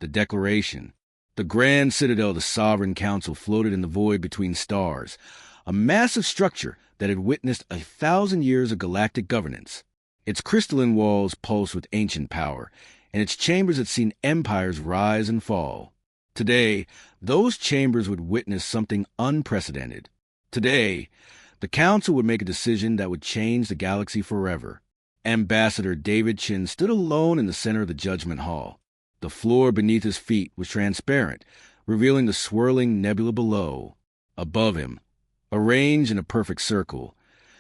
the Declaration. The grand citadel of the Sovereign Council floated in the void between stars, a massive structure that had witnessed 1,000 years of galactic governance. Its crystalline walls pulsed with ancient power, and its chambers had seen empires rise and fall. Today, those chambers would witness something unprecedented. Today, the Council would make a decision that would change the galaxy forever. Ambassador David Chin stood alone in the center of the Judgment Hall. The floor beneath his feet was transparent, revealing the swirling nebula below. Above him, arranged in a perfect circle,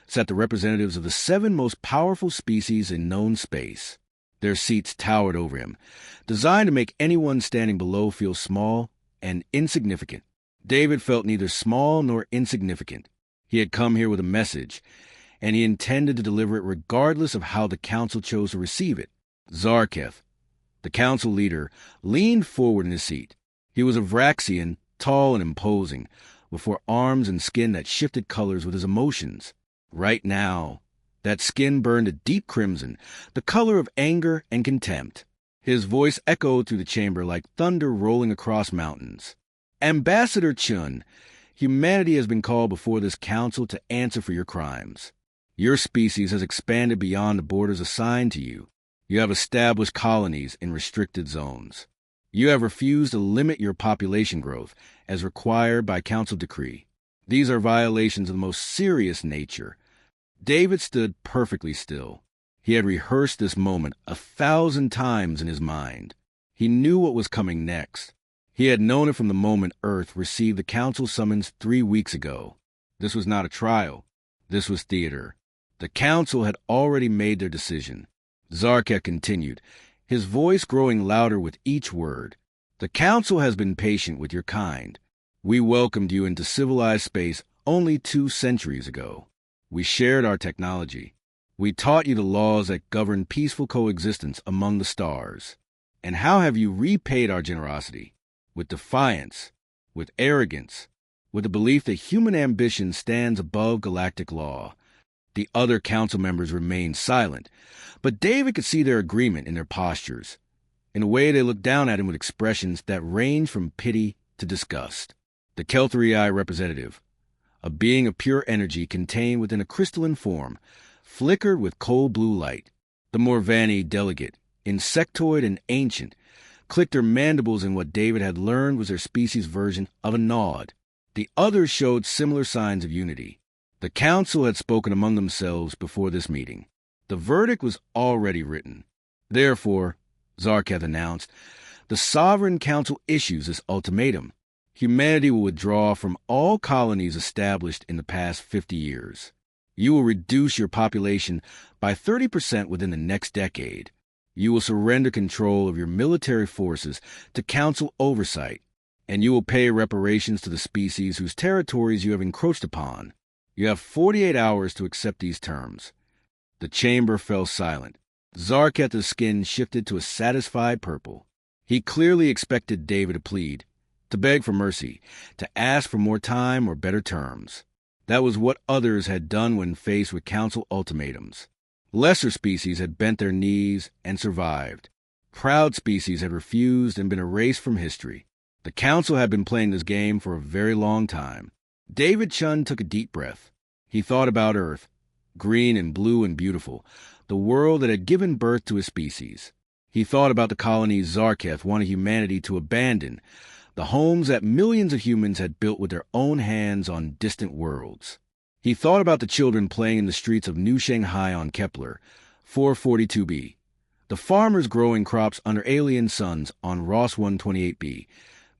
sat the representatives of the 7 most powerful species in known space. Their seats towered over him, designed to make anyone standing below feel small and insignificant. David felt neither small nor insignificant. He had come here with a message, and he intended to deliver it regardless of how the Council chose to receive it. Zarketh, the Council leader, leaned forward in his seat. He was a Vraxian, tall and imposing, with 4 arms and skin that shifted colors with his emotions. Right now, that skin burned a deep crimson, the color of anger and contempt. His voice echoed through the chamber like thunder rolling across mountains. Ambassador Chun, humanity has been called before this council to answer for your crimes. Your species has expanded beyond the borders assigned to you. You have established colonies in restricted zones. You have refused to limit your population growth as required by council decree. These are violations of the most serious nature. David stood perfectly still. He had rehearsed this moment 1,000 times in his mind. He knew what was coming next. He had known it from the moment Earth received the council summons 3 weeks ago. This was not a trial. This was theater. The council had already made their decision. Zarketh continued, his voice growing louder with each word. The council has been patient with your kind. We welcomed you into civilized space only 2 centuries ago. We shared our technology. We taught you the laws that govern peaceful coexistence among the stars. And how have you repaid our generosity? With defiance, with arrogance, with the belief that human ambition stands above galactic law. The other council members remained silent, but David could see their agreement in their postures. In a way, they looked down at him with expressions that ranged from pity to disgust. The Kelthrii representative, a being of pure energy contained within a crystalline form, flickered with cold blue light. The Morvani delegate, insectoid and ancient, clicked their mandibles in what David had learned was their species' version of a nod. The others showed similar signs of unity. The council had spoken among themselves before this meeting. The verdict was already written. Therefore, Zarketh announced, the Sovereign Council issues this ultimatum. Humanity will withdraw from all colonies established in the past 50 years. You will reduce your population by 30% within the next decade. You will surrender control of your military forces to council oversight, and you will pay reparations to the species whose territories you have encroached upon. You have 48 hours to accept these terms. The chamber fell silent. Zarketh's skin shifted to a satisfied purple. He clearly expected David to plead, to beg for mercy, to ask for more time or better terms. That was what others had done when faced with council ultimatums. Lesser species had bent their knees and survived. Proud species had refused and been erased from history. The council had been playing this game for a very long time. David Chun took a deep breath. He thought about Earth, green and blue and beautiful, the world that had given birth to his species. He thought about the colonies Zarketh wanted humanity to abandon, the homes that millions of humans had built with their own hands on distant worlds. He thought about the children playing in the streets of New Shanghai on Kepler, 442b, the farmers growing crops under alien suns on Ross 128b,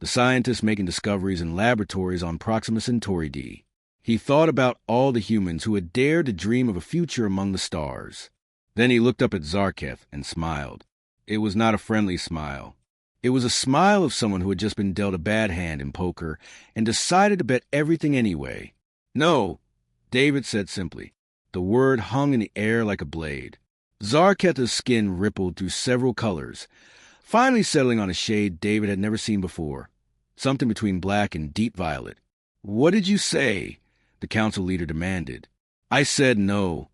the scientists making discoveries in laboratories on Proxima Centauri d. He thought about all the humans who had dared to dream of a future among the stars. Then he looked up at Zarketh and smiled. It was not a friendly smile. It was a smile of someone who had just been dealt a bad hand in poker and decided to bet everything anyway. No, David said simply. The word hung in the air like a blade. Zarketh's skin rippled through several colors, finally settling on a shade David had never seen before, something between black and deep violet. What did you say? The council leader demanded. I said no,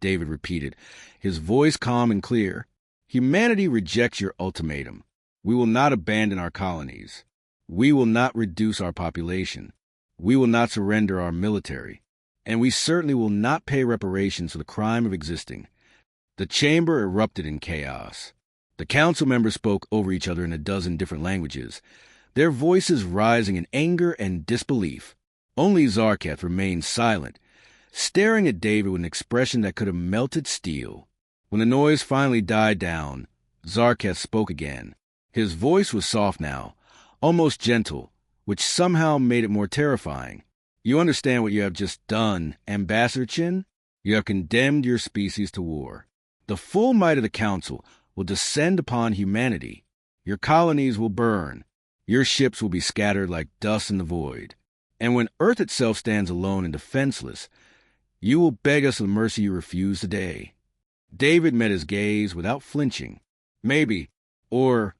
David repeated, his voice calm and clear. Humanity rejects your ultimatum. We will not abandon our colonies. We will not reduce our population. We will not surrender our military. And we certainly will not pay reparations for the crime of existing. The chamber erupted in chaos. The council members spoke over each other in a dozen different languages, their voices rising in anger and disbelief. Only Zarketh remained silent, staring at David with an expression that could have melted steel. When the noise finally died down, Zarketh spoke again. His voice was soft now, almost gentle, which somehow made it more terrifying. You understand what you have just done, Ambassador Chin? You have condemned your species to war. The full might of the Council will descend upon humanity. Your colonies will burn. Your ships will be scattered like dust in the void. And when Earth itself stands alone and defenseless, you will beg us the mercy you refuse today. David met his gaze without flinching. Maybe you'll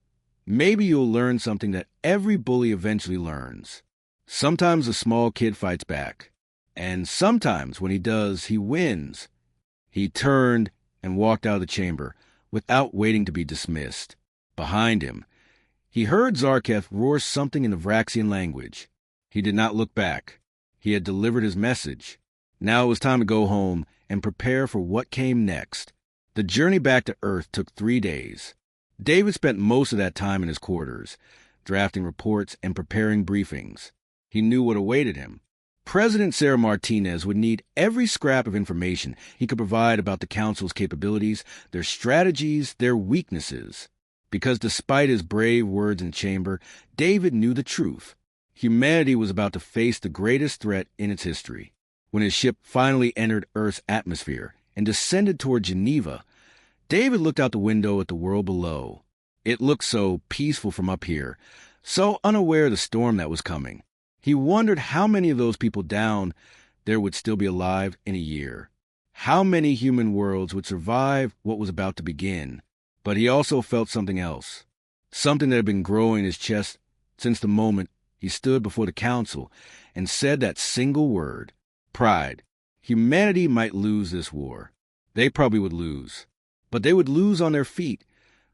learn something that every bully eventually learns. Sometimes a small kid fights back. And sometimes when he does, he wins. He turned and walked out of the chamber without waiting to be dismissed. Behind him, he heard Zarketh roar something in the Vraxian language. He did not look back. He had delivered his message. Now it was time to go home and prepare for what came next. The journey back to Earth took 3 days. David spent most of that time in his quarters, drafting reports and preparing briefings. He knew what awaited him. President Sarah Martinez would need every scrap of information he could provide about the Council's capabilities, their strategies, their weaknesses. Because despite his brave words in chamber, David knew the truth. Humanity was about to face the greatest threat in its history. When his ship finally entered Earth's atmosphere and descended toward Geneva, David looked out the window at the world below. It looked so peaceful from up here, so unaware of the storm that was coming. He wondered how many of those people down there would still be alive in a year. How many human worlds would survive what was about to begin? But he also felt something else, something that had been growing in his chest since the moment he stood before the Council and said that single word, pride. Humanity might lose this war. They probably would lose. But they would lose on their feet,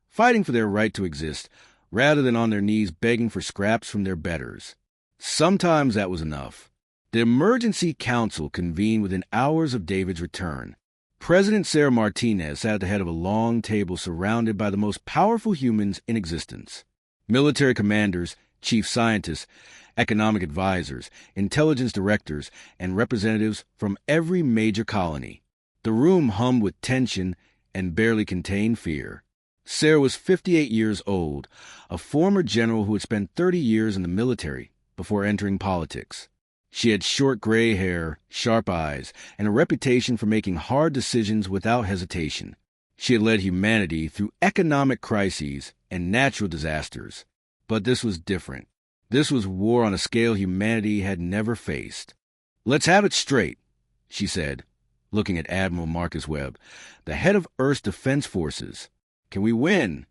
fighting for their right to exist, rather than on their knees begging for scraps from their betters. Sometimes that was enough. The Emergency Council convened within hours of David's return. President Sarah Martinez sat at the head of a long table surrounded by the most powerful humans in existence. Military commanders, chief scientists, economic advisors, intelligence directors, and representatives from every major colony. The room hummed with tension and barely contained fear. Sarah was 58 years old, a former general who had spent 30 years in the military before entering politics. She had short gray hair, sharp eyes, and a reputation for making hard decisions without hesitation. She had led humanity through economic crises and natural disasters. But this was different. This was war on a scale humanity had never faced. "Let's have it straight," she said, looking at Admiral Marcus Webb, the head of Earth's Defense Forces. "Can we win?"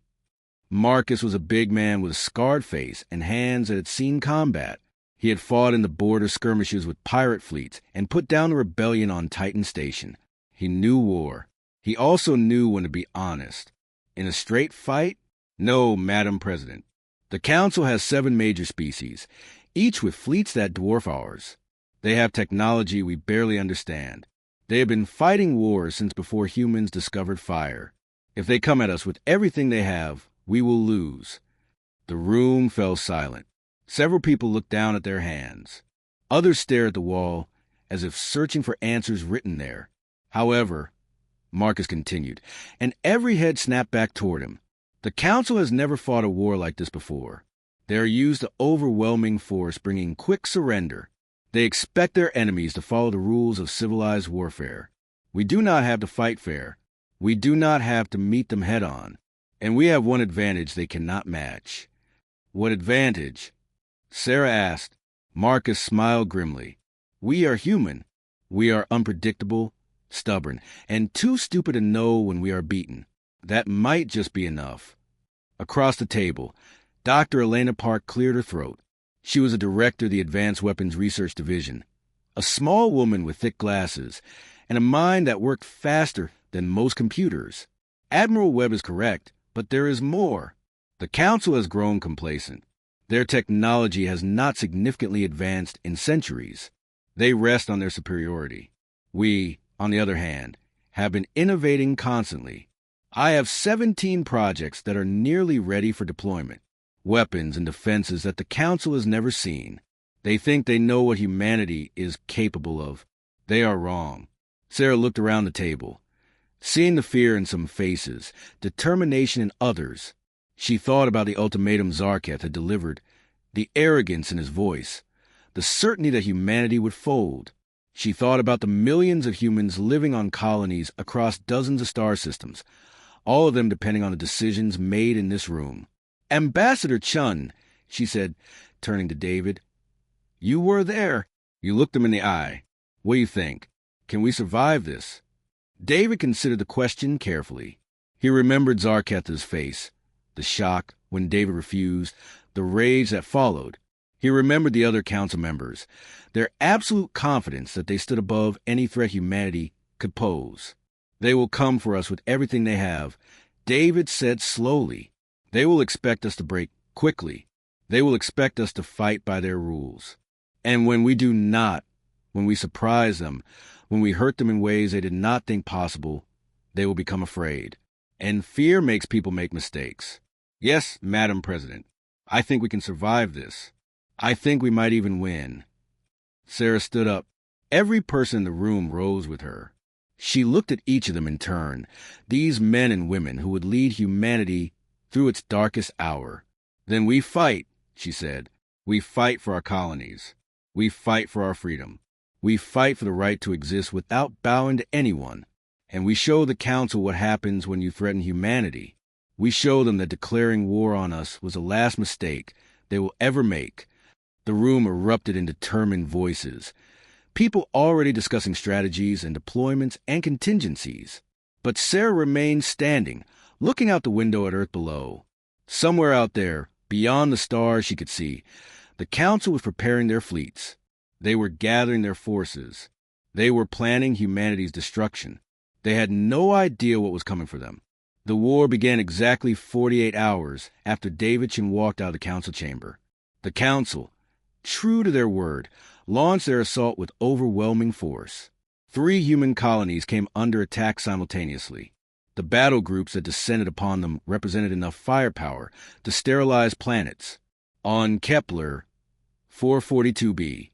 Marcus was a big man with a scarred face and hands that had seen combat. He had fought in the border skirmishes with pirate fleets and put down the rebellion on Titan Station. He knew war. He also knew when to be honest. In a straight fight? No, Madam President. The Council has 7 major species, each with fleets that dwarf ours. They have technology we barely understand. They have been fighting wars since before humans discovered fire. If they come at us with everything they have, we will lose. The room fell silent. Several people looked down at their hands. Others stared at the wall as if searching for answers written there. However, Marcus continued, and every head snapped back toward him. The Council has never fought a war like this before. They are used to overwhelming force, bringing quick surrender. They expect their enemies to follow the rules of civilized warfare. We do not have to fight fair. We do not have to meet them head-on. And we have one advantage they cannot match. What advantage? Sarah asked. Marcus smiled grimly. We are human. We are unpredictable, stubborn, and too stupid to know when we are beaten. That might just be enough. Across the table, Dr. Elena Park cleared her throat. She was a director of the Advanced Weapons Research Division, a small woman with thick glasses, and a mind that worked faster than most computers. Admiral Webb is correct, but there is more. The Council has grown complacent. Their technology has not significantly advanced in centuries. They rest on their superiority. We, on the other hand, have been innovating constantly. I have 17 projects that are nearly ready for deployment. Weapons and defenses that the Council has never seen. They think they know what humanity is capable of. They are wrong. Sarah looked around the table. Seeing the fear in some faces, determination in others, she thought about the ultimatum Zarketh had delivered, the arrogance in his voice, the certainty that humanity would fold. She thought about the millions of humans living on colonies across dozens of star systems, all of them depending on the decisions made in this room. Ambassador Chun, she said, turning to David, you were there. You looked him in the eye. What do you think? Can we survive this? David considered the question carefully. He remembered Zarketh's face, the shock when David refused, the rage that followed. He remembered the other council members, their absolute confidence that they stood above any threat humanity could pose. They will come for us with everything they have, David said slowly. They will expect us to break quickly. They will expect us to fight by their rules. And when we do not, when we surprise them, when we hurt them in ways they did not think possible, they will become afraid. And fear makes people make mistakes. Yes, Madam President, I think we can survive this. I think we might even win. Sarah stood up. Every person in the room rose with her. She looked at each of them in turn, these men and women who would lead humanity through its darkest hour. Then we fight, she said. We fight for our colonies. We fight for our freedom. We fight for the right to exist without bowing to anyone. And we show the Council what happens when you threaten humanity. We show them that declaring war on us was the last mistake they will ever make. The room erupted in determined voices. People already discussing strategies and deployments and contingencies. But Sarah remained standing, looking out the window at Earth below. Somewhere out there, beyond the stars she could see, the Council was preparing their fleets. They were gathering their forces. They were planning humanity's destruction. They had no idea what was coming for them. The war began exactly 48 hours after Davidson walked out of the council chamber. The council, true to their word, launched their assault with overwhelming force. 3 human colonies came under attack simultaneously. The battle groups that descended upon them represented enough firepower to sterilize planets. On Kepler 442b,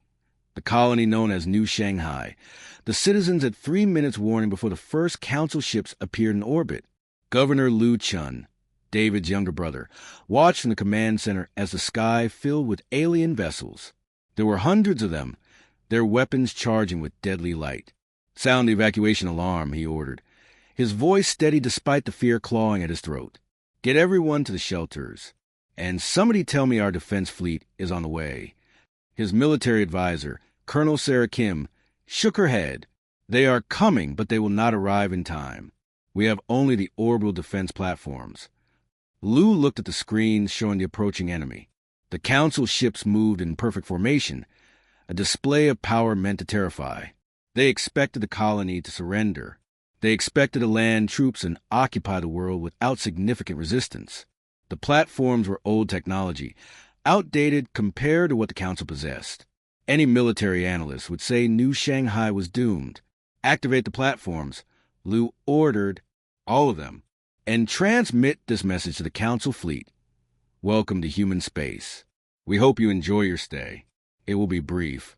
the colony known as New Shanghai, the citizens had 3 minutes warning before the first council ships appeared in orbit. Governor Liu Chun, David's younger brother, watched from the command center as the sky filled with alien vessels. There were hundreds of them, their weapons charging with deadly light. Sound the evacuation alarm, he ordered, his voice steady despite the fear clawing at his throat. Get everyone to the shelters. And somebody tell me our defense fleet is on the way. His military advisor, Colonel Sarah Kim, shook her head. They are coming, but they will not arrive in time. We have only the orbital defense platforms. Lou looked at the screens showing the approaching enemy. The council ships moved in perfect formation, a display of power meant to terrify. They expected the colony to surrender. They expected to land troops and occupy the world without significant resistance. The platforms were old technology, outdated compared to what the council possessed. Any military analyst would say New Shanghai was doomed. Activate the platforms, Liu ordered, all of them, and transmit this message to the council fleet. Welcome to human space. We hope you enjoy your stay. It will be brief.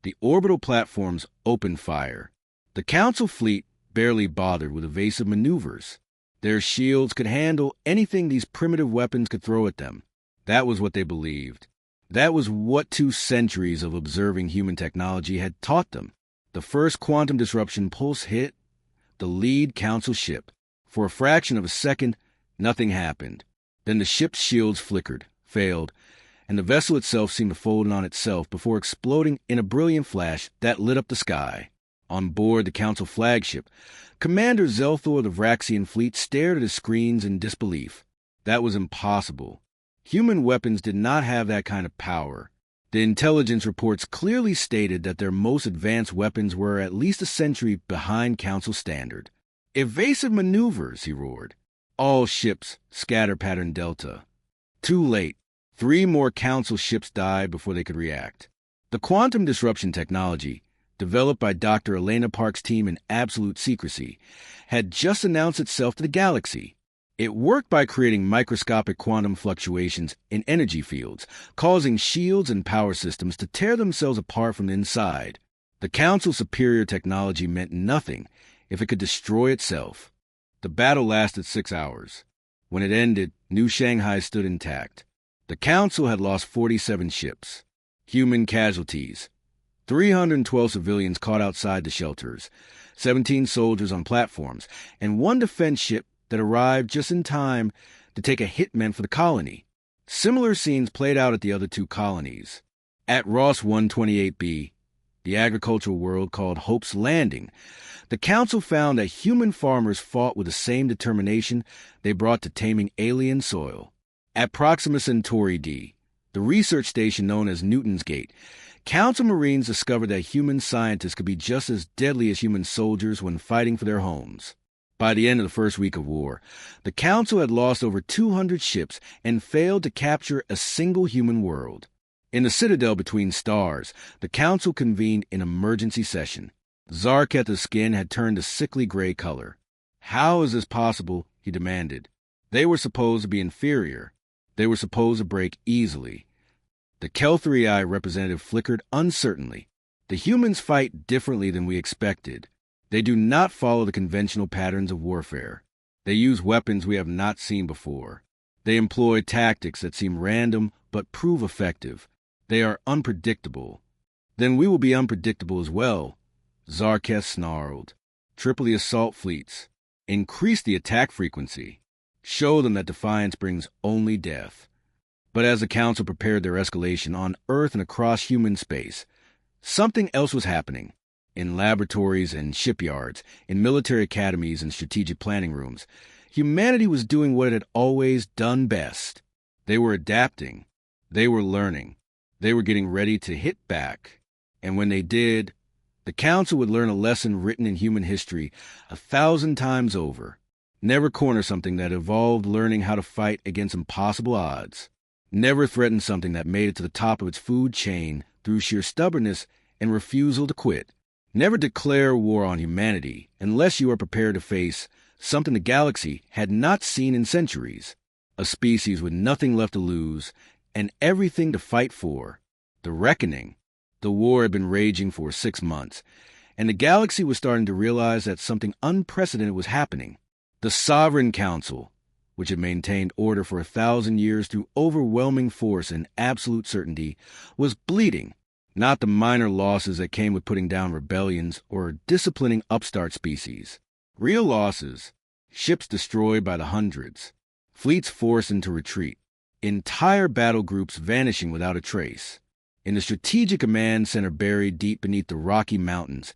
The orbital platforms opened fire. The council fleet barely bothered with evasive maneuvers. Their shields could handle anything these primitive weapons could throw at them. That was what they believed. That was what 2 centuries of observing human technology had taught them. The first quantum disruption pulse hit the lead council ship. For a fraction of a second, nothing happened. Then the ship's shields flickered, failed, and the vessel itself seemed to fold in on itself before exploding in a brilliant flash that lit up the sky. On board the council flagship, Commander Zelthor of the Vraxian fleet stared at his screens in disbelief. That was impossible. Human weapons did not have that kind of power. The intelligence reports clearly stated that their most advanced weapons were at least a century behind council standard. Evasive maneuvers, he roared. All ships, scatter pattern Delta. Too late. 3 more Council ships died before they could react. The quantum disruption technology, developed by Dr. Elena Park's team in absolute secrecy, had just announced itself to the galaxy. It worked by creating microscopic quantum fluctuations in energy fields, causing shields and power systems to tear themselves apart from the inside. The Council's superior technology meant nothing if it could destroy itself. The battle lasted 6 hours. When it ended, New Shanghai stood intact. The Council had lost 47 ships. Human casualties: 312 civilians caught outside the shelters, 17 soldiers on platforms, and 1 defense ship that arrived just in time to take a hitman for the colony. Similar scenes played out at the other 2 colonies. At Ross 128b, the agricultural world called Hope's Landing, the Council found that human farmers fought with the same determination they brought to taming alien soil. At Proxima Centauri D, the research station known as Newton's Gate, Council Marines discovered that human scientists could be just as deadly as human soldiers when fighting for their homes. By the end of the first week of war, the Council had lost over 200 ships and failed to capture a single human world. In the Citadel between stars, the Council convened an emergency session. Zarketha's skin had turned a sickly gray color. How is this possible? He demanded. They were supposed to be inferior. They were supposed to break easily. The Kelthrii representative flickered uncertainly. The humans fight differently than we expected. They do not follow the conventional patterns of warfare. They use weapons we have not seen before. They employ tactics that seem random but prove effective. They are unpredictable. Then we will be unpredictable as well, Zarketh snarled. Triple the assault fleets. Increase the attack frequency. Show them that defiance brings only death. But as the Council prepared their escalation on Earth and across human space, something else was happening. In laboratories and shipyards, in military academies and strategic planning rooms, humanity was doing what it had always done best. They were adapting. They were learning. They were getting ready to hit back. And when they did, the Council would learn a lesson written in human history 1,000 times over. Never corner something that evolved learning how to fight against impossible odds. Never threaten something that made it to the top of its food chain through sheer stubbornness and refusal to quit. Never declare war on humanity unless you are prepared to face something the galaxy had not seen in centuries. A species with nothing left to lose and everything to fight for. The reckoning. The war had been raging for 6 months, and the galaxy was starting to realize that something unprecedented was happening. The Sovereign Council, which had maintained order for 1,000 years through overwhelming force and absolute certainty, was bleeding. Not the minor losses that came with putting down rebellions or disciplining upstart species. Real losses. Ships destroyed by the hundreds. Fleets forced into retreat. Entire battle groups vanishing without a trace. In the Strategic Command Center buried deep beneath the Rocky Mountains,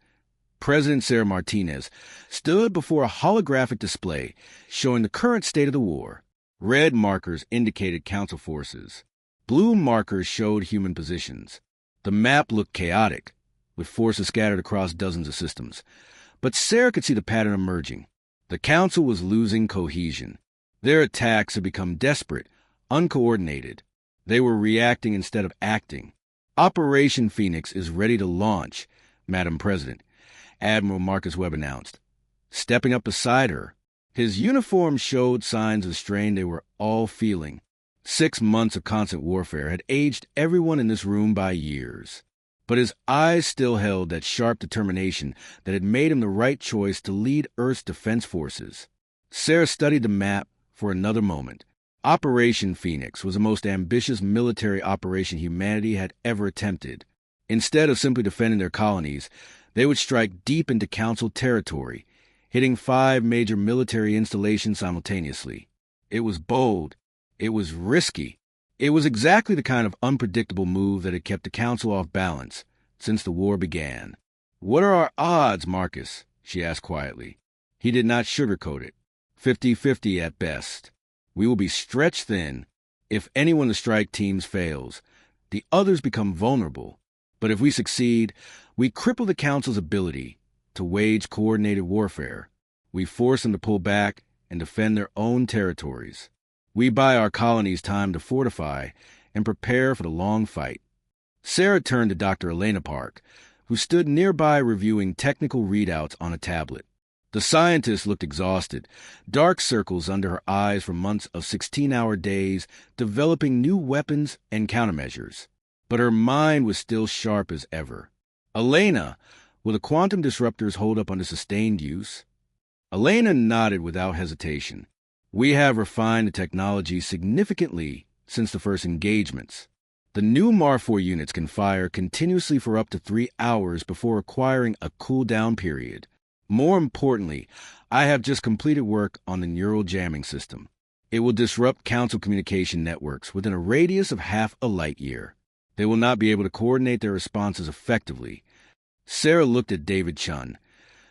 President Sarah Martinez stood before a holographic display showing the current state of the war. Red markers indicated Council forces. Blue markers showed human positions. The map looked chaotic, with forces scattered across dozens of systems. But Sarah could see the pattern emerging. The Council was losing cohesion. Their attacks had become desperate, uncoordinated. They were reacting instead of acting. Operation Phoenix is ready to launch, Madam President, Admiral Marcus Webb announced. Stepping up beside her, his uniform showed signs of the strain they were all feeling. 6 months of constant warfare had aged everyone in this room by years. But his eyes still held that sharp determination that had made him the right choice to lead Earth's defense forces. Sarah studied the map for another moment. Operation Phoenix was the most ambitious military operation humanity had ever attempted. Instead of simply defending their colonies, they would strike deep into Council territory, hitting 5 major military installations simultaneously. It was bold. It was risky. It was exactly the kind of unpredictable move that had kept the Council off balance since the war began. "What are our odds, Marcus?" she asked quietly. He did not sugarcoat it. 50-50 at best. We will be stretched thin. If any one of the strike teams fails, the others become vulnerable. But if we succeed, we cripple the Council's ability to wage coordinated warfare. We force them to pull back and defend their own territories. We buy our colonies time to fortify and prepare for the long fight. Sarah turned to Dr. Elena Park, who stood nearby reviewing technical readouts on a tablet. The scientist looked exhausted, dark circles under her eyes from months of 16-hour days developing new weapons and countermeasures. But her mind was still sharp as ever. Elena, will the quantum disruptors hold up under sustained use? Elena nodded without hesitation. We have refined the technology significantly since the first engagements. The new MAR-4 units can fire continuously for up to 3 hours before requiring a cool-down period. More importantly, I have just completed work on the neural jamming system. It will disrupt Council communication networks within a radius of half a light year. They will not be able to coordinate their responses effectively. Sarah looked at David Chun,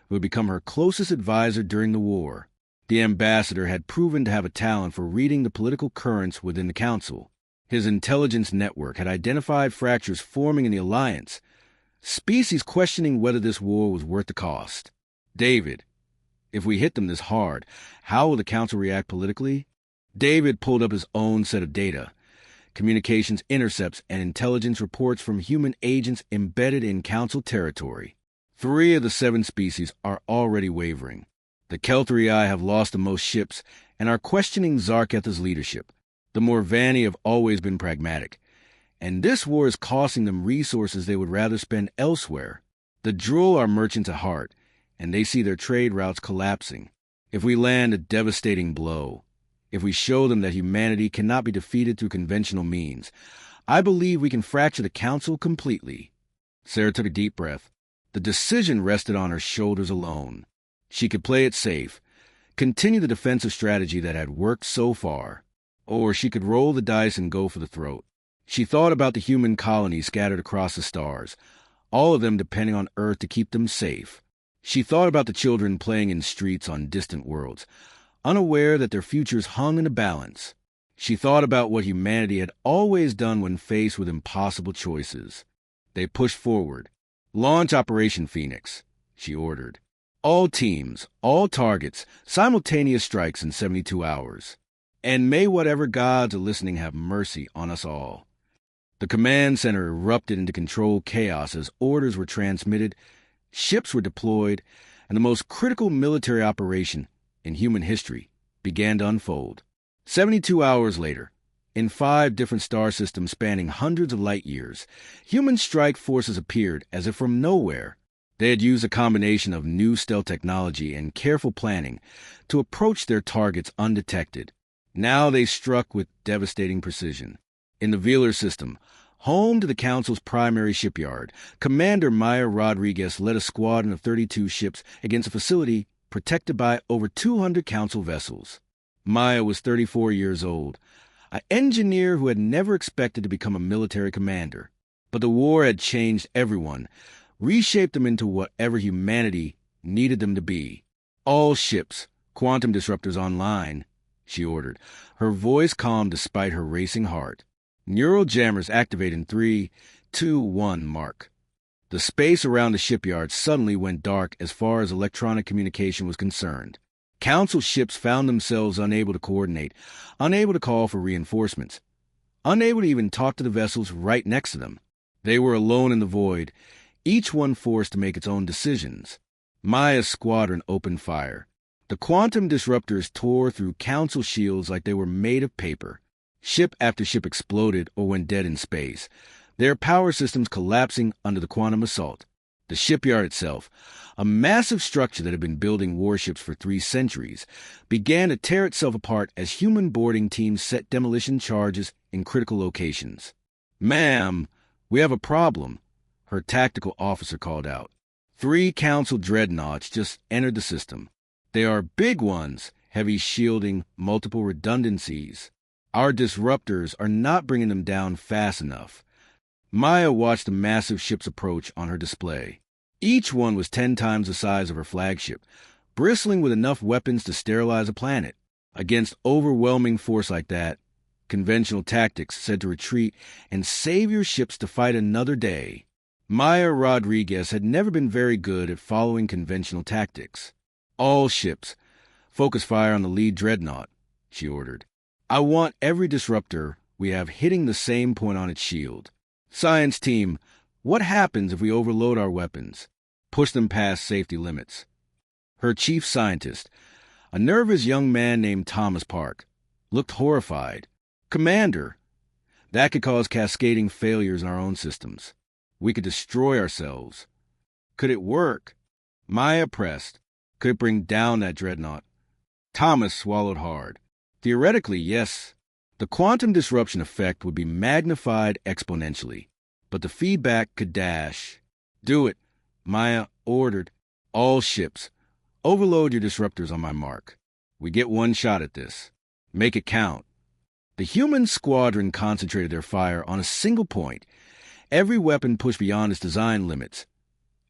who had become her closest advisor during the war. The ambassador had proven to have a talent for reading the political currents within the Council. His intelligence network had identified fractures forming in the alliance, species questioning whether this war was worth the cost. David, if we hit them this hard, how will the Council react politically? David pulled up his own set of data, communications intercepts and intelligence reports from human agents embedded in Council territory. 3 of the 7 species are already wavering. The Kelthurii have lost the most ships and are questioning Zarketha's leadership. The Morvani have always been pragmatic, and this war is costing them resources they would rather spend elsewhere. The Drool are merchants at heart, and they see their trade routes collapsing. If we land a devastating blow, if we show them that humanity cannot be defeated through conventional means, I believe we can fracture the Council completely. Sarah took a deep breath. The decision rested on her shoulders alone. She could play it safe, continue the defensive strategy that had worked so far, or she could roll the dice and go for the throat. She thought about the human colonies scattered across the stars, all of them depending on Earth to keep them safe. She thought about the children playing in streets on distant worlds, unaware that their futures hung in a balance. She thought about what humanity had always done when faced with impossible choices. They pushed forward. "Launch Operation Phoenix," she ordered. "All teams, all targets, simultaneous strikes in 72 hours. And may whatever gods are listening have mercy on us all." The command center erupted into controlled chaos as orders were transmitted, ships were deployed, and the most critical military operation in human history began to unfold. 72 hours later, in 5 different star systems spanning hundreds of light years, human strike forces appeared as if from nowhere. They had used a combination of new stealth technology and careful planning to approach their targets undetected. Now they struck with devastating precision. In the Velar system, home to the Council's primary shipyard, Commander Maya Rodriguez led a squadron of 32 ships against a facility protected by over 200 Council vessels. Maya was 34 years old, an engineer who had never expected to become a military commander. But the war had changed everyone, reshaped them into whatever humanity needed them to be. "All ships, quantum disruptors online," she ordered, her voice calm despite her racing heart. "Neural jammers activate in 3, 2, 1, mark." The space around the shipyard suddenly went dark as far as electronic communication was concerned. Council ships found themselves unable to coordinate, unable to call for reinforcements, unable to even talk to the vessels right next to them. They were alone in the void, each one forced to make its own decisions. Maya's squadron opened fire. The quantum disruptors tore through Council shields like they were made of paper. Ship after ship exploded or went dead in space, their power systems collapsing under the quantum assault. The shipyard itself, a massive structure that had been building warships for 3 centuries, began to tear itself apart as human boarding teams set demolition charges in critical locations. "Ma'am, we have a problem," her tactical officer called out. 3 Council dreadnoughts just entered the system. They are big ones, heavy shielding, multiple redundancies. Our disruptors are not bringing them down fast enough. Maya watched the massive ships approach on her display. Each one was 10 times the size of her flagship, bristling with enough weapons to sterilize a planet. Against overwhelming force like that, conventional tactics said to retreat and save your ships to fight another day. Maya Rodriguez had never been very good at following conventional tactics. "All ships, focus fire on the lead dreadnought," she ordered. I want every disruptor we have hitting the same point on its shield. Science team, what happens if we overload our weapons? Push them past safety limits. Her chief scientist, a nervous young man named Thomas Park, looked horrified. Commander, that could cause cascading failures in our own systems. We could destroy ourselves. Could it work? Maya pressed. Could it bring down that dreadnought? Thomas swallowed hard. Theoretically, yes. The quantum disruption effect would be magnified exponentially, but the feedback could dash. Do it, Maya ordered. All ships, overload your disruptors on my mark. We get one shot at this. Make it count. The human squadron concentrated their fire on a single point, every weapon pushed beyond its design limits,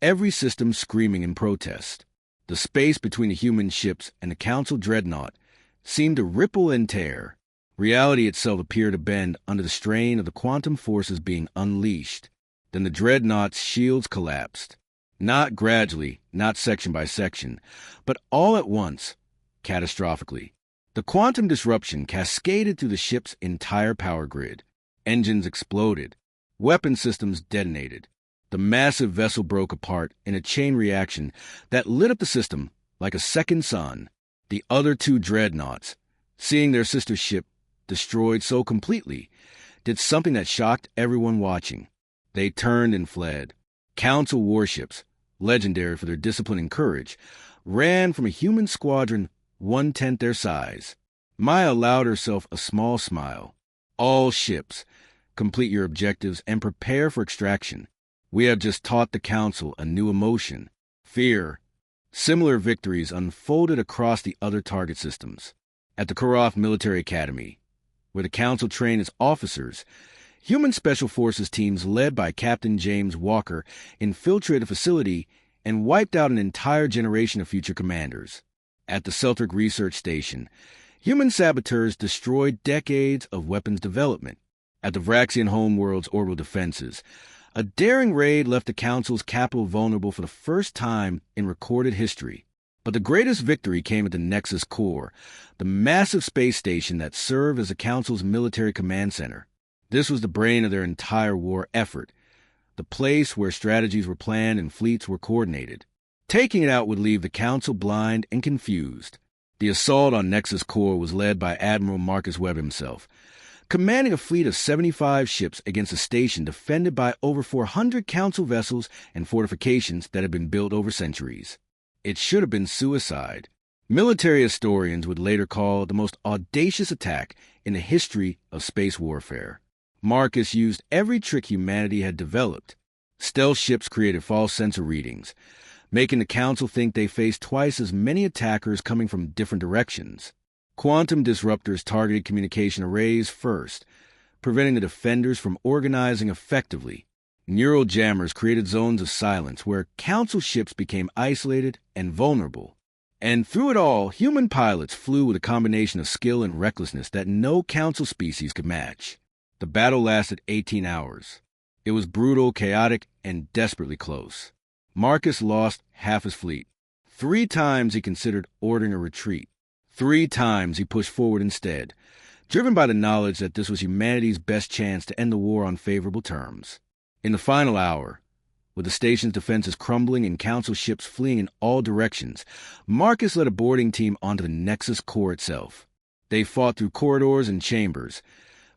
every system screaming in protest. The space between the human ships and the Council dreadnought seemed to ripple and tear. Reality itself appeared to bend under the strain of the quantum forces being unleashed. Then the dreadnought's shields collapsed. Not gradually, not section by section, but all at once, catastrophically. The quantum disruption cascaded through the ship's entire power grid. Engines exploded. Weapon systems detonated. The massive vessel broke apart in a chain reaction that lit up the system like a second sun. The other two dreadnoughts, seeing their sister ship destroyed so completely, did something that shocked everyone watching. They turned and fled. Council warships, legendary for their discipline and courage, ran from a human squadron 1/10 their size. Maya allowed herself a small smile. All ships, complete your objectives and prepare for extraction. We have just taught the Council a new emotion, fear. Similar victories unfolded across the other target systems. At the Koroth Military Academy, where the Council trained its officers, human special forces teams led by Captain James Walker infiltrated a facility and wiped out an entire generation of future commanders. At the Celtic Research Station, human saboteurs destroyed decades of weapons development. At the Vraxian homeworld's orbital defenses, a daring raid left the Council's capital vulnerable for the first time in recorded history. But the greatest victory came at the Nexus Core, the massive space station that served as the Council's military command center. This was the brain of their entire war effort, the place where strategies were planned and fleets were coordinated. Taking it out would leave the Council blind and confused. The assault on Nexus Core was led by Admiral Marcus Webb himself, commanding a fleet of 75 ships against a station defended by over 400 Council vessels and fortifications that had been built over centuries. It should have been suicide. Military historians would later call it the most audacious attack in the history of space warfare. Marcus used every trick humanity had developed. Stealth ships created false sensor readings, making the Council think they faced twice as many attackers coming from different directions. Quantum disruptors targeted communication arrays first, preventing the defenders from organizing effectively. Neural jammers created zones of silence where Council ships became isolated and vulnerable. And through it all, human pilots flew with a combination of skill and recklessness that no Council species could match. The battle lasted 18 hours. It was brutal, chaotic, and desperately close. Marcus lost half his fleet. 3 times he considered ordering a retreat. 3 times he pushed forward instead, driven by the knowledge that this was humanity's best chance to end the war on favorable terms. In the final hour, with the station's defenses crumbling and Council ships fleeing in all directions, Marcus led a boarding team onto the Nexus Core itself. They fought through corridors and chambers,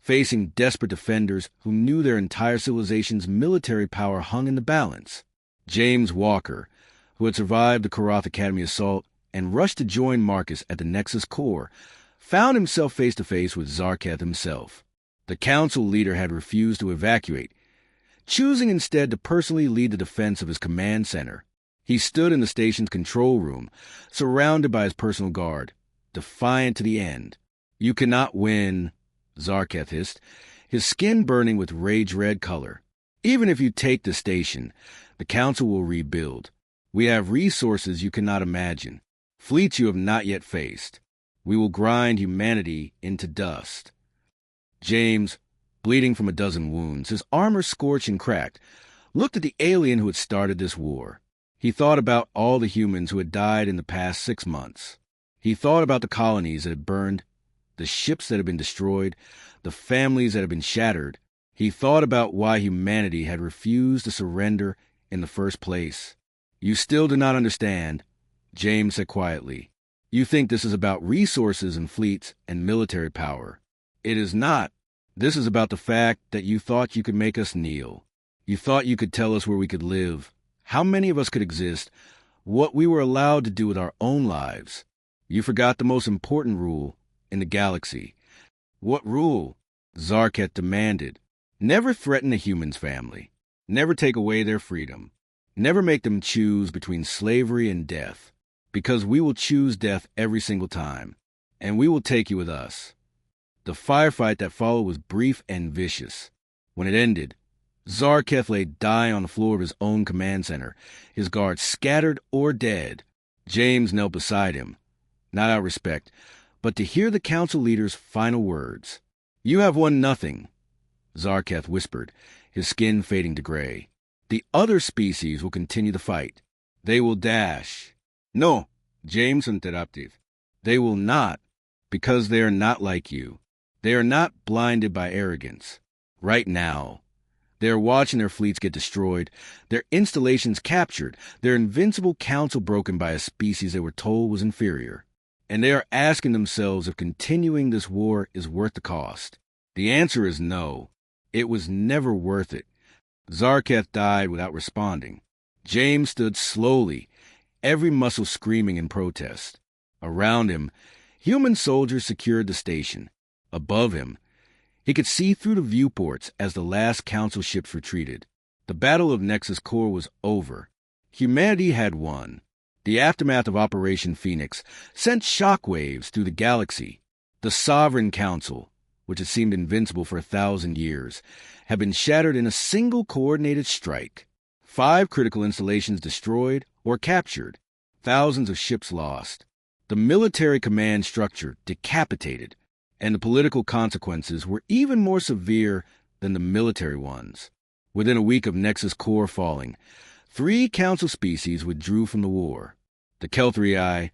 facing desperate defenders who knew their entire civilization's military power hung in the balance. James Walker, who had survived the Koroth Academy assault and rushed to join Marcus at the Nexus Core, found himself face-to-face with Zarketh himself. The Council leader had refused to evacuate, choosing instead to personally lead the defense of his command center. He stood in the station's control room, surrounded by his personal guard, defiant to the end. "You cannot win," Zarketh hissed, his skin burning with rage-red color. "Even if you take the station, the Council will rebuild. We have resources you cannot imagine, fleets you have not yet faced. We will grind humanity into dust." James, bleeding from a dozen wounds, his armor scorched and cracked, looked at the alien who had started this war. He thought about all the humans who had died in the past 6 months. He thought about the colonies that had burned the ships that had been destroyed, the families that had been shattered. He thought about why humanity had refused to surrender in the first place. You still do not understand, James said quietly. You think this is about resources and fleets and military power. It is not. This is about the fact that you thought you could make us kneel. You thought you could tell us where we could live, how many of us could exist, what we were allowed to do with our own lives. You forgot the most important rule in the galaxy. What rule? Zarketh demanded. Never threaten a human's family. Never take away their freedom. Never make them choose between slavery and death. Because we will choose death every single time. And we will take you with us. The firefight that followed was brief and vicious. When it ended, Zarketh lay dying on the floor of his own command center, his guards scattered or dead. James knelt beside him, not out of respect, but to hear the council leader's final words. You have won nothing, Zarketh whispered, his skin fading to gray. The other species will continue the fight. They will dash. No, James interrupted. They will not, because they are not like you. They are not blinded by arrogance. Right now, they are watching their fleets get destroyed, their installations captured, their invincible council broken by a species they were told was inferior. And they are asking themselves if continuing this war is worth the cost. The answer is no. It was never worth it. Zarketh died without responding. James stood slowly, every muscle screaming in protest. Around him, human soldiers secured the station. Above him, he could see through the viewports as the last council ships retreated. The Battle of Nexus Core was over. Humanity had won. The aftermath of Operation Phoenix sent shockwaves through the galaxy. The Sovereign Council, which had seemed invincible for 1,000 years, had been shattered in a single coordinated strike. 5 critical installations destroyed or captured. Thousands of ships lost. The military command structure decapitated. And the political consequences were even more severe than the military ones. Within a week of Nexus Core falling, 3 council species withdrew from the war. The Kelthrii,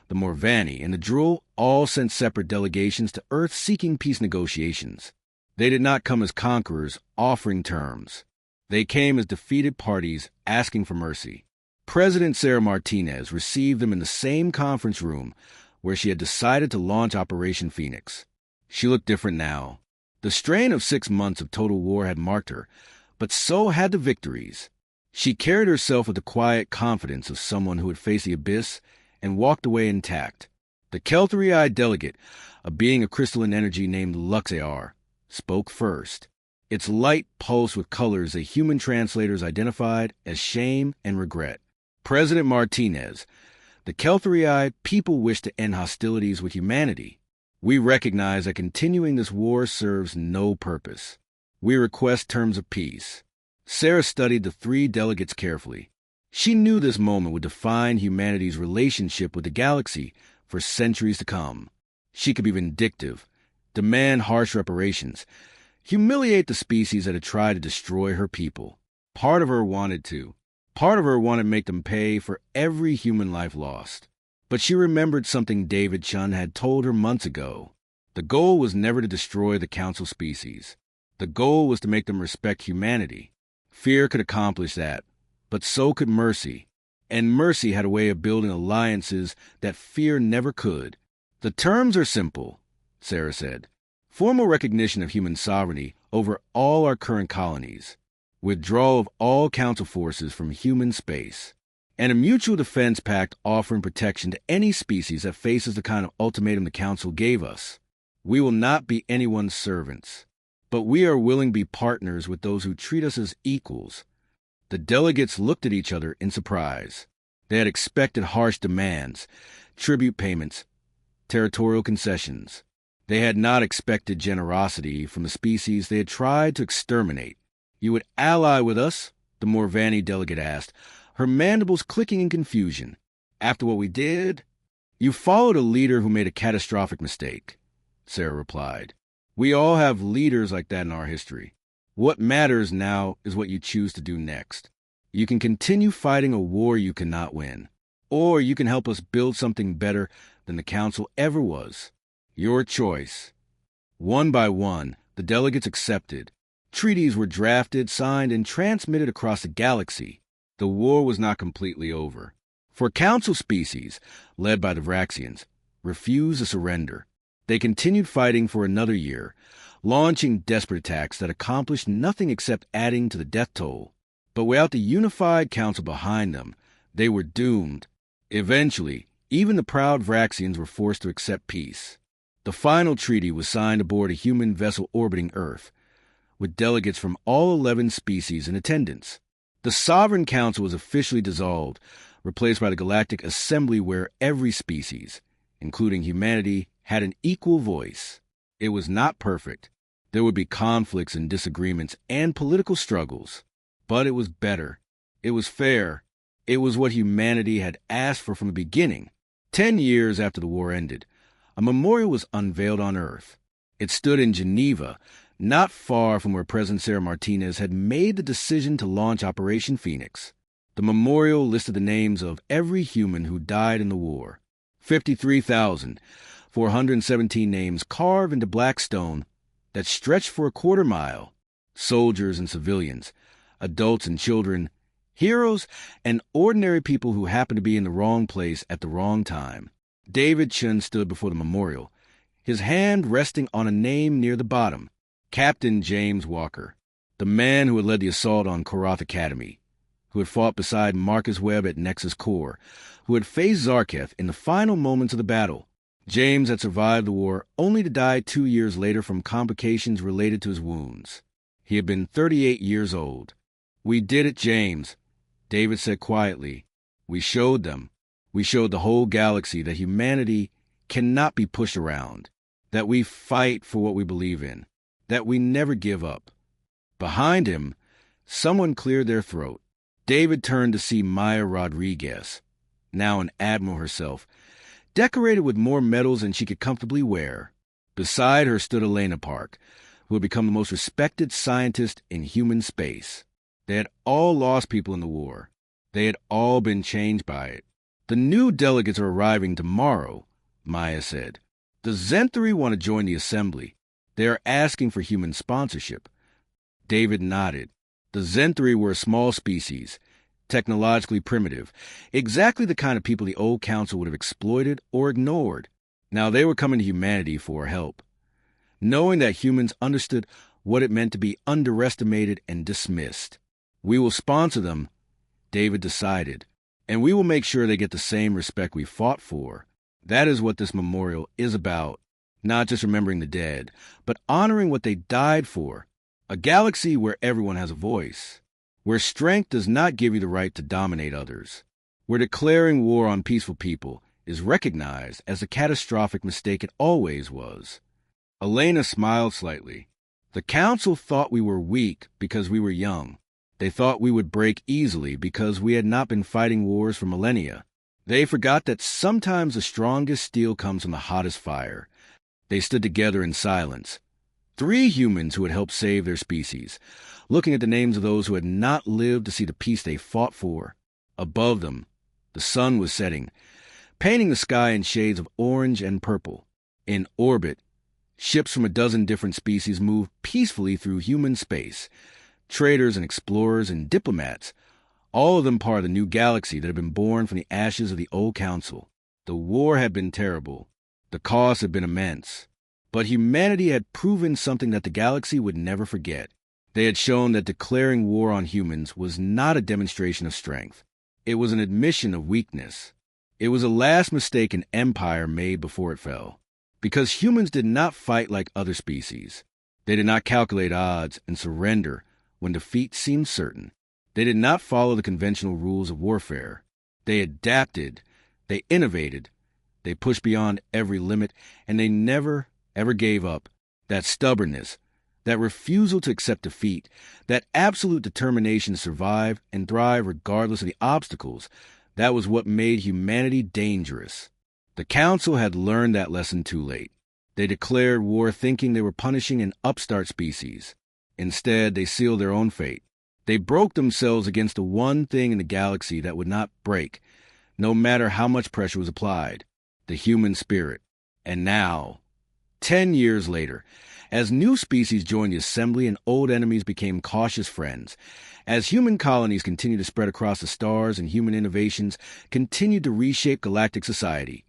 the Morvani, and the Drool all sent separate delegations to Earth seeking peace negotiations. They did not come as conquerors offering terms. They came as defeated parties asking for mercy. President Sarah Martinez received them in the same conference room where she had decided to launch Operation Phoenix. She looked different now. The strain of 6 months of total war had marked her, but so had the victories. She carried herself with the quiet confidence of someone who had faced the abyss and walked away intact. The Kelthrii delegate, a being of crystalline energy named Luxear, spoke first. Its light pulsed with colors that human translators identified as shame and regret. President Martinez, the Kelthrii people wish to end hostilities with humanity. We recognize that continuing this war serves no purpose. We request terms of peace. Sarah studied the 3 delegates carefully. She knew this moment would define humanity's relationship with the galaxy for centuries to come. She could be vindictive, demand harsh reparations, humiliate the species that had tried to destroy her people. Part of her wanted to. Part of her wanted to make them pay for every human life lost. But she remembered something David Chun had told her months ago. The goal was never to destroy the council species. The goal was to make them respect humanity. Fear could accomplish that, but so could mercy. And mercy had a way of building alliances that fear never could. The terms are simple, Sarah said. Formal recognition of human sovereignty over all our current colonies. Withdrawal of all council forces from human space. And a mutual defense pact offering protection to any species that faces the kind of ultimatum the Council gave us. We will not be anyone's servants, but we are willing to be partners with those who treat us as equals. The delegates looked at each other in surprise. They had expected harsh demands, tribute payments, territorial concessions. They had not expected generosity from the species they had tried to exterminate. You would ally with us? The Morvani delegate asked, her mandibles clicking in confusion. After what we did? You followed a leader who made a catastrophic mistake, Sarah replied. We all have leaders like that in our history. What matters now is what you choose to do next. You can continue fighting a war you cannot win, or you can help us build something better than the Council ever was. Your choice. One by one, the delegates accepted. Treaties were drafted, signed, and transmitted across the galaxy. The war was not completely over. For Council species, led by the Vraxians, refused to surrender. They continued fighting for another year, launching desperate attacks that accomplished nothing except adding to the death toll. But without the unified Council behind them, they were doomed. Eventually, even the proud Vraxians were forced to accept peace. The final treaty was signed aboard a human vessel orbiting Earth, with delegates from all 11 species in attendance. The Sovereign Council was officially dissolved, replaced by the Galactic Assembly, where every species, including humanity, had an equal voice. It was not perfect. There would be conflicts and disagreements and political struggles. But it was better. It was fair. It was what humanity had asked for from the beginning. 10 years after the war ended, a memorial was unveiled on Earth. It stood in Geneva, not far from where President Sarah Martinez had made the decision to launch Operation Phoenix. The memorial listed the names of every human who died in the war. 53,417 names carved into black stone that stretched for a quarter mile. Soldiers and civilians, adults and children, heroes and ordinary people who happened to be in the wrong place at the wrong time. David Chun stood before the memorial, his hand resting on a name near the bottom. Captain James Walker, the man who had led the assault on Korath Academy, who had fought beside Marcus Webb at Nexus Core, who had faced Zarketh in the final moments of the battle. James had survived the war only to die 2 years later from complications related to his wounds. He had been 38 years old. "We did it, James," David said quietly. "We showed them. We showed the whole galaxy that humanity cannot be pushed around, that we fight for what we believe in, that we never give up." Behind him, someone cleared their throat. David turned to see Maya Rodriguez, now an admiral herself, decorated with more medals than she could comfortably wear. Beside her stood Elena Park, who had become the most respected scientist in human space. They had all lost people in the war. They had all been changed by it. "The new delegates are arriving tomorrow," Maya said. "The Zenthari want to join the assembly. They are asking for human sponsorship." David nodded. The Zenthari were a small species, technologically primitive, exactly the kind of people the old council would have exploited or ignored. Now they were coming to humanity for help, knowing that humans understood what it meant to be underestimated and dismissed. "We will sponsor them," David decided, "and we will make sure they get the same respect we fought for." That is what this memorial is about, not just remembering the dead, but honoring what they died for. A galaxy where everyone has a voice, where strength does not give you the right to dominate others, where declaring war on peaceful people is recognized as the catastrophic mistake it always was. Elena smiled slightly. "The council thought we were weak because we were young. They thought we would break easily because we had not been fighting wars for millennia. They forgot that sometimes the strongest steel comes from the hottest fire." They stood together in silence. 3 humans who had helped save their species, looking at the names of those who had not lived to see the peace they fought for. Above them, the sun was setting, painting the sky in shades of orange and purple. In orbit, ships from a dozen different species moved peacefully through human space. Traders and explorers and diplomats, all of them part of the new galaxy that had been born from the ashes of the old council. The war had been terrible. The cost had been immense. But humanity had proven something that the galaxy would never forget. They had shown that declaring war on humans was not a demonstration of strength. It was an admission of weakness. It was the last mistake an empire made before it fell. Because humans did not fight like other species. They did not calculate odds and surrender when defeat seemed certain. They did not follow the conventional rules of warfare. They adapted. They innovated. They pushed beyond every limit, and they never, ever gave up. That stubbornness, that refusal to accept defeat, that absolute determination to survive and thrive regardless of the obstacles, that was what made humanity dangerous. The Council had learned that lesson too late. They declared war thinking they were punishing an upstart species. Instead, they sealed their own fate. They broke themselves against the one thing in the galaxy that would not break, no matter how much pressure was applied: the human spirit. And now, 10 years later, as new species joined the assembly and old enemies became cautious friends, as human colonies continued to spread across the stars and human innovations continued to reshape galactic society,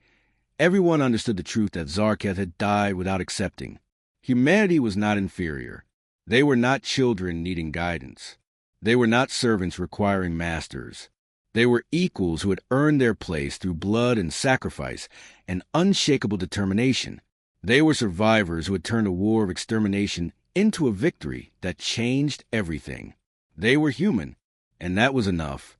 everyone understood the truth that Zarketh had died without accepting. Humanity was not inferior. They were not children needing guidance. They were not servants requiring masters. They were equals who had earned their place through blood and sacrifice and unshakable determination. They were survivors who had turned a war of extermination into a victory that changed everything. They were human, and that was enough.